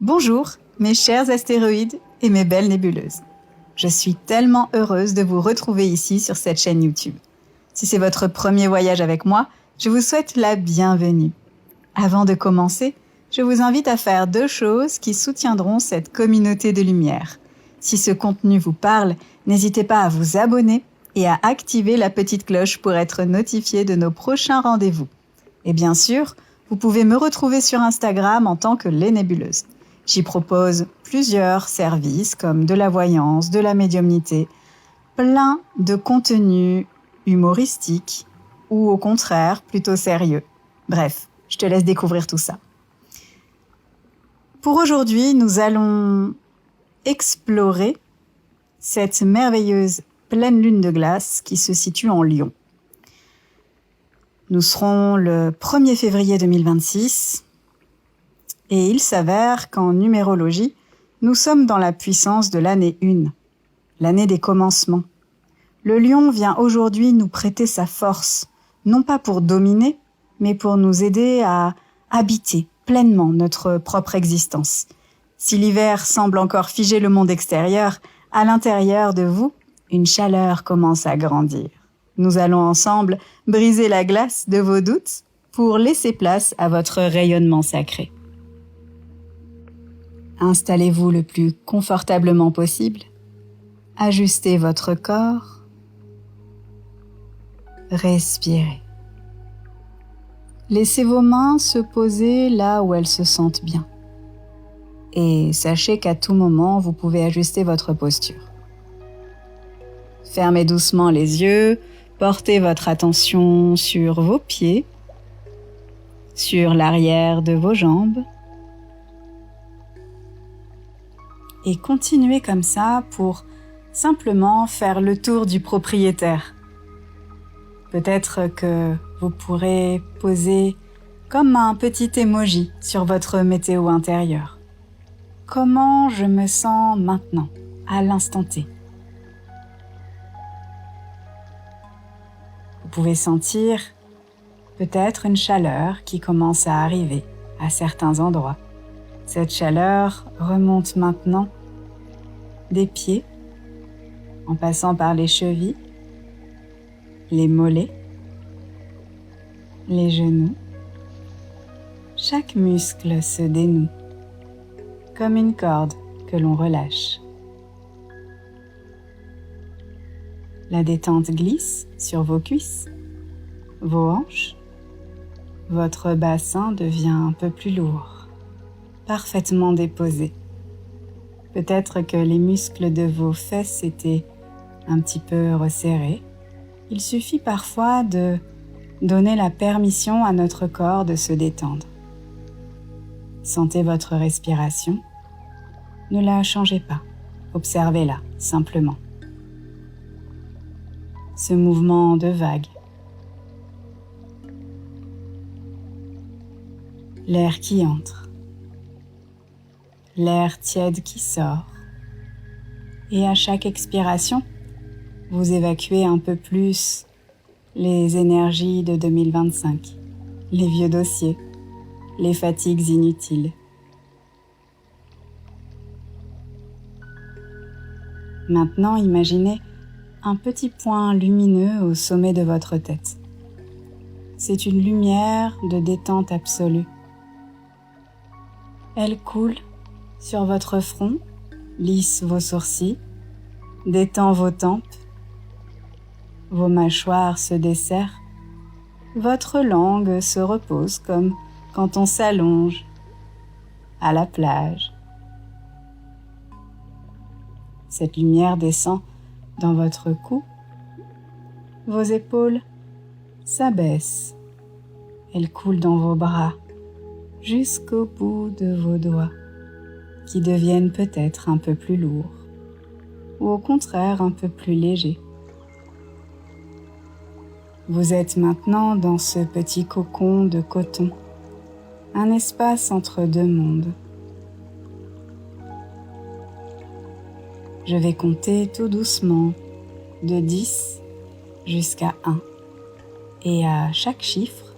Bonjour, mes chers astéroïdes et mes belles nébuleuses. Je suis tellement heureuse de vous retrouver ici sur cette chaîne YouTube. Si c'est votre premier voyage avec moi, je vous souhaite la bienvenue. Avant de commencer, je vous invite à faire 2 choses qui soutiendront cette communauté de lumière. Si ce contenu vous parle, n'hésitez pas à vous abonner et à activer la petite cloche pour être notifié de nos prochains rendez-vous. Et bien sûr, vous pouvez me retrouver sur Instagram en tant que Les Nébuleuses. J'y propose plusieurs services comme de la voyance, de la médiumnité, plein de contenus humoristiques ou au contraire plutôt sérieux. Bref, je te laisse découvrir tout ça. Pour aujourd'hui, nous allons explorer cette merveilleuse pleine lune de glace qui se situe en Lion. Nous serons le 1er février 2026 et il s'avère qu'en numérologie, nous sommes dans la puissance de l'année 1, l'année des commencements. Le lion vient aujourd'hui nous prêter sa force, non pas pour dominer, mais pour nous aider à habiter pleinement notre propre existence. Si l'hiver semble encore figer le monde extérieur, à l'intérieur de vous, une chaleur commence à grandir. Nous allons ensemble briser la glace de vos doutes pour laisser place à votre rayonnement sacré. Installez-vous le plus confortablement possible. Ajustez votre corps. Respirez. Laissez vos mains se poser là où elles se sentent bien. Et sachez qu'à tout moment, vous pouvez ajuster votre posture. Fermez doucement les yeux, portez votre attention sur vos pieds, sur l'arrière de vos jambes, et continuez comme ça pour simplement faire le tour du propriétaire. Peut-être que vous pourrez poser comme un petit emoji sur votre météo intérieur. Comment je me sens maintenant, à l'instant T? Vous pouvez sentir peut-être une chaleur qui commence à arriver à certains endroits. Cette chaleur remonte maintenant des pieds, en passant par les chevilles, les mollets, les genoux. Chaque muscle se dénoue, comme une corde que l'on relâche. La détente glisse sur vos cuisses, vos hanches. Votre bassin devient un peu plus lourd, parfaitement déposé. Peut-être que les muscles de vos fesses étaient un petit peu resserrés. Il suffit parfois de donner la permission à notre corps de se détendre. Sentez votre respiration. Ne la changez pas. Observez-la simplement. Ce mouvement de vague. L'air qui entre. L'air tiède qui sort. Et à chaque expiration, vous évacuez un peu plus les énergies de 2025, les vieux dossiers, les fatigues inutiles. Maintenant, imaginez un petit point lumineux au sommet de votre tête. C'est une lumière de détente absolue. Elle coule sur votre front, lisse vos sourcils, détend vos tempes, vos mâchoires se desserrent, votre langue se repose comme quand on s'allonge à la plage. Cette lumière descend dans votre cou, vos épaules s'abaissent, elle coule dans vos bras jusqu'au bout de vos doigts, qui deviennent peut-être un peu plus lourds, ou au contraire un peu plus légers. Vous êtes maintenant dans ce petit cocon de coton, un espace entre 2 mondes. Je vais compter tout doucement de 10 jusqu'à 1. Et à chaque chiffre,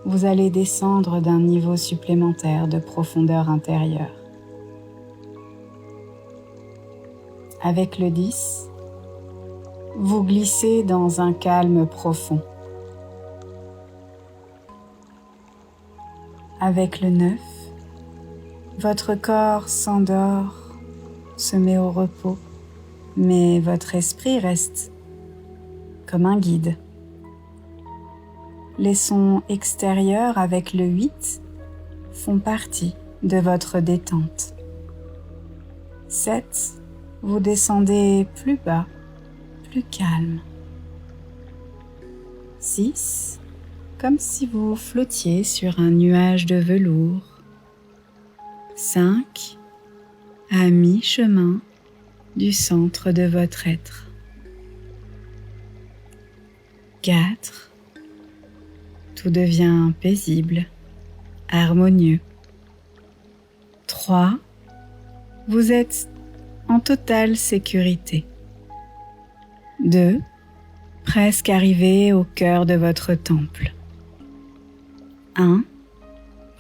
vous allez descendre d'un niveau supplémentaire de profondeur intérieure. Avec le 10, vous glissez dans un calme profond. Avec le 9, votre corps s'endort, se met au repos, mais votre esprit reste comme un guide. Les sons extérieurs avec le 8 font partie de votre détente. 7, vous descendez plus bas, plus calme. 6, comme si vous flottiez sur un nuage de velours. 5, à mi-chemin du centre de votre être. 4, tout devient paisible, harmonieux. 3, vous êtes en totale sécurité. 2, presque arrivé au cœur de votre temple. 1,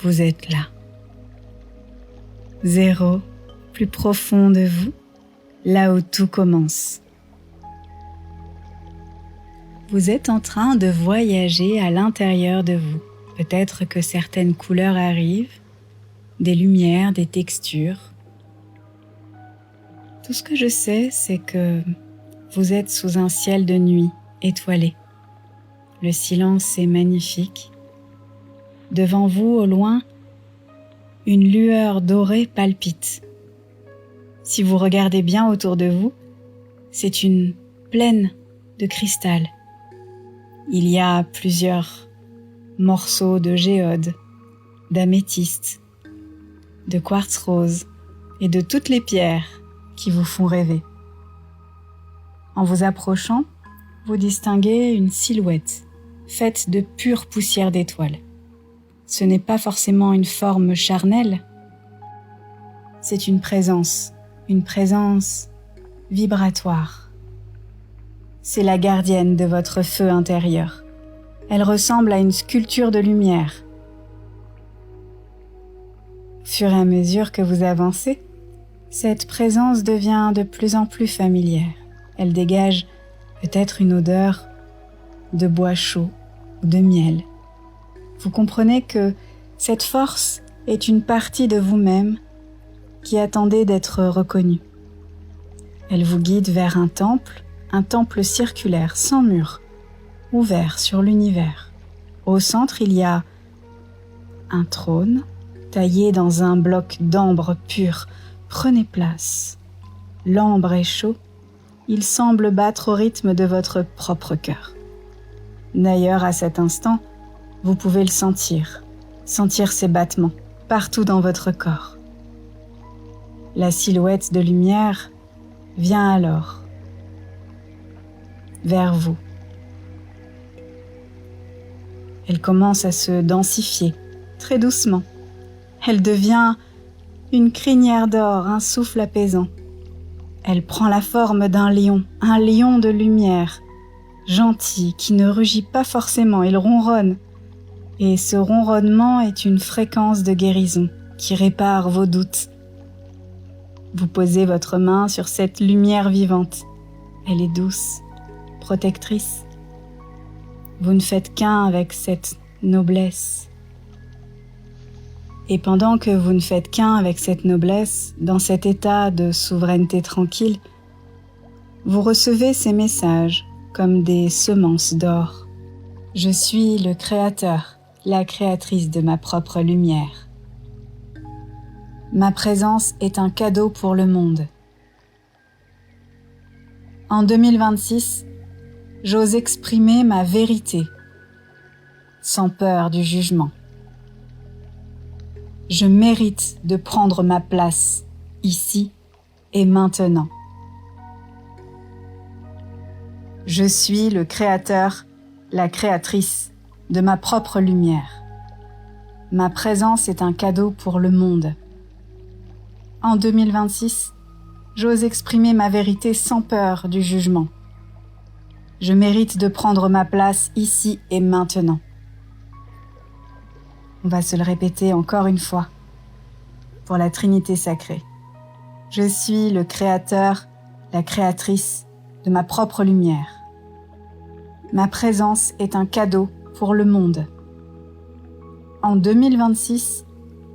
vous êtes là. 0, plus profond de vous, là où tout commence. Vous êtes en train de voyager à l'intérieur de vous. Peut-être que certaines couleurs arrivent, des lumières, des textures. Tout ce que je sais, c'est que vous êtes sous un ciel de nuit étoilé. Le silence est magnifique. Devant vous, au loin, une lueur dorée palpite. Si vous regardez bien autour de vous, c'est une plaine de cristal. Il y a plusieurs morceaux de géode, d'améthyste, de quartz rose et de toutes les pierres qui vous font rêver. En vous approchant, vous distinguez une silhouette faite de pure poussière d'étoiles. Ce n'est pas forcément une forme charnelle, c'est une présence vibratoire. C'est la gardienne de votre feu intérieur. Elle ressemble à une sculpture de lumière. Au fur et à mesure que vous avancez, cette présence devient de plus en plus familière. Elle dégage peut-être une odeur de bois chaud ou de miel. Vous comprenez que cette force est une partie de vous-même qui attendait d'être reconnue. Elle vous guide vers un temple circulaire sans mur, ouvert sur l'univers. Au centre, il y a un trône taillé dans un bloc d'ambre pur. Prenez place. L'ambre est chaud. Il semble battre au rythme de votre propre cœur. D'ailleurs, à cet instant, vous pouvez le sentir ses battements partout dans votre corps. La silhouette de lumière vient alors vers vous. Elle commence à se densifier très doucement. Elle devient une crinière d'or, un souffle apaisant. Elle prend la forme d'un lion, un lion de lumière, gentil, qui ne rugit pas forcément, il ronronne. Et ce ronronnement est une fréquence de guérison qui répare vos doutes. Vous posez votre main sur cette lumière vivante. Elle est douce, protectrice. Vous ne faites qu'un avec cette noblesse. Et pendant que vous ne faites qu'un avec cette noblesse, dans cet état de souveraineté tranquille, vous recevez ces messages comme des semences d'or. Je suis le créateur, la créatrice de ma propre lumière. Ma présence est un cadeau pour le monde. En 2026, j'ose exprimer ma vérité, sans peur du jugement. Je mérite de prendre ma place, ici et maintenant. Je suis le créateur, la créatrice de ma propre lumière. Ma présence est un cadeau pour le monde. En 2026, j'ose exprimer ma vérité sans peur du jugement. Je mérite de prendre ma place ici et maintenant. On va se le répéter encore une fois pour la Trinité sacrée. Je suis le créateur, la créatrice de ma propre lumière. Ma présence est un cadeau pour le monde. En 2026,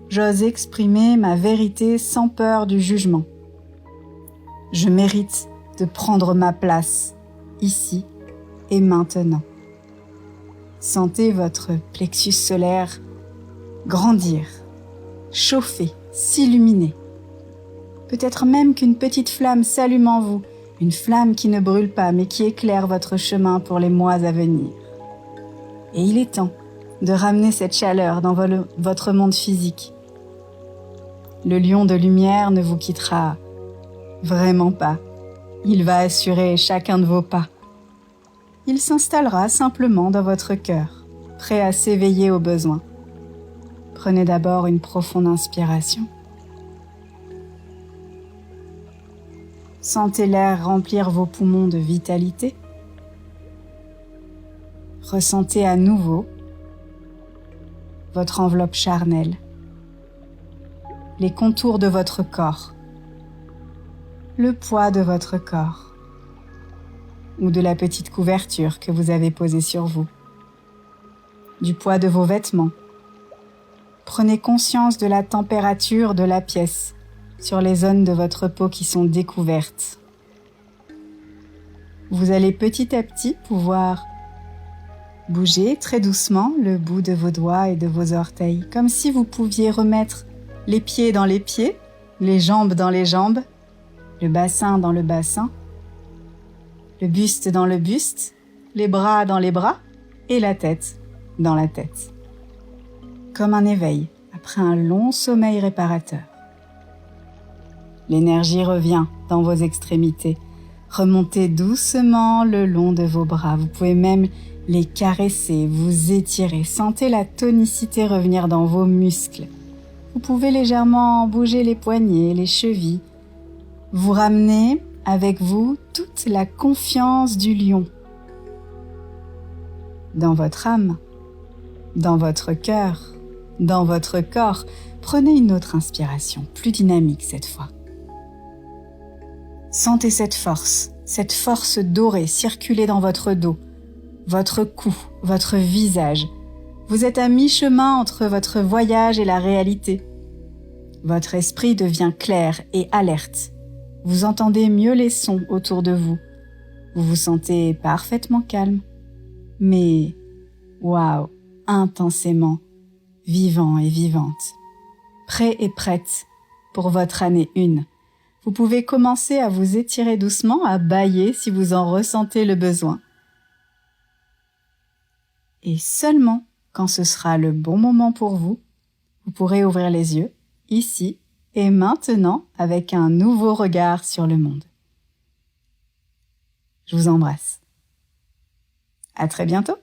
j'ose exprimer ma vérité sans peur du jugement. Je mérite de prendre ma place, ici et maintenant. Sentez votre plexus solaire grandir, chauffer, s'illuminer. Peut-être même qu'une petite flamme s'allume en vous, une flamme qui ne brûle pas mais qui éclaire votre chemin pour les mois à venir. Et il est temps de ramener cette chaleur dans votre monde physique. Le lion de lumière ne vous quittera vraiment pas. Il va assurer chacun de vos pas. Il s'installera simplement dans votre cœur, prêt à s'éveiller aux besoins. Prenez d'abord une profonde inspiration. Sentez l'air remplir vos poumons de vitalité. Ressentez à nouveau votre enveloppe charnelle, les contours de votre corps, le poids de votre corps ou de la petite couverture que vous avez posée sur vous, du poids de vos vêtements. Prenez conscience de la température de la pièce sur les zones de votre peau qui sont découvertes. Vous allez petit à petit pouvoir bouger très doucement le bout de vos doigts et de vos orteils, comme si vous pouviez remettre les pieds dans les pieds, les jambes dans les jambes, le bassin dans le bassin, le buste dans le buste, les bras dans les bras et la tête dans la tête. Comme un éveil après un long sommeil réparateur. L'énergie revient dans vos extrémités. Remontez doucement le long de vos bras. Vous pouvez même les caresser, vous étirer. Sentez la tonicité revenir dans vos muscles. Vous pouvez légèrement bouger les poignets, les chevilles. Vous ramenez avec vous toute la confiance du lion. Dans votre âme, dans votre cœur, dans votre corps, prenez une autre inspiration, plus dynamique cette fois. Sentez cette force dorée circuler dans votre dos, votre cou, votre visage. Vous êtes à mi-chemin entre votre voyage et la réalité. Votre esprit devient clair et alerte. Vous entendez mieux les sons autour de vous. Vous vous sentez parfaitement calme, mais waouh, intensément vivant et vivante. Prêt et prête pour votre année 1. Vous pouvez commencer à vous étirer doucement, à bâiller si vous en ressentez le besoin. Et seulement quand ce sera le bon moment pour vous, vous pourrez ouvrir les yeux, ici et maintenant, avec un nouveau regard sur le monde. Je vous embrasse. À très bientôt.